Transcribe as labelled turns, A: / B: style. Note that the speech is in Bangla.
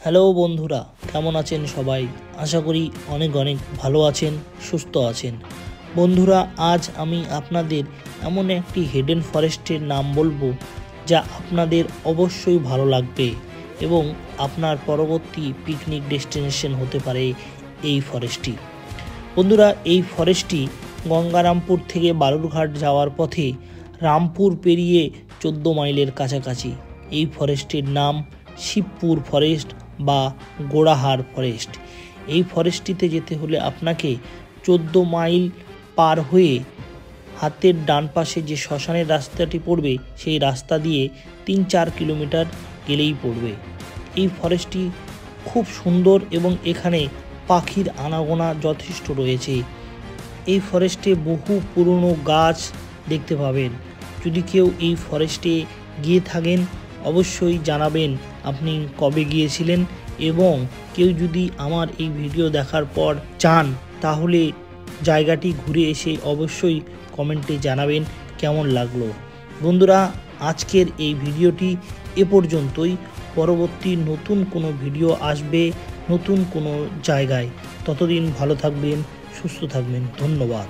A: হ্যালো বন্ধুরা, কেমন আছেন সবাই? আশা করি অনেক ভালো আছেন, সুস্থ আছেন। বন্ধুরা, আজ আমি আপনাদের এমন একটি হিডেন ফরেস্টের নাম বলবো যা আপনাদের অবশ্যই ভালো লাগবে এবং আপনার পরবর্তী পিকনিক ডেস্টিনেশন হতে পারে এই ফরেস্টটি। বন্ধুরা, এই ফরেস্টটি গঙ্গারামপুর থেকে বালুরঘাট যাওয়ার পথে রামপুর পেরিয়ে 14 মাইলের কাছাকাছি। এই ফরেস্টের নাম শিবপুর ফরেস্ট বা গোড়াহাড় ফরেস্ট। এই ফরেস্টটিতে যেতে হলে আপনাকে 14 মাইল পার হয়ে হাতের ডান পাশে যে শ্মশানের রাস্তাটি পড়বে সেই রাস্তা দিয়ে 3-4 কিলোমিটার গেলেই পড়বে। এই ফরেস্টটি খুব সুন্দর এবং এখানে পাখির আনাগোনা যথেষ্ট রয়েছে। এই ফরেস্টে বহু পুরনো গাছ দেখতে পাবেন। যদি কেউ এই ফরেস্টে গিয়ে থাকেন অবশ্যই জানাবেন আপনি কবে গিয়েছিলেন, এবং কেউ যদি আমার এই ভিডিও দেখার পর চান তাহলে জায়গাটি ঘুরে এসে অবশ্যই কমেন্টে জানাবেন কেমন লাগলো। বন্ধুরা, আজকের এই ভিডিওটি এ পর্যন্তই। পরবর্তী নতুন কোনো ভিডিও আসবে নতুন কোনো জায়গায়। ততদিন ভালো থাকবেন, সুস্থ থাকবেন। ধন্যবাদ।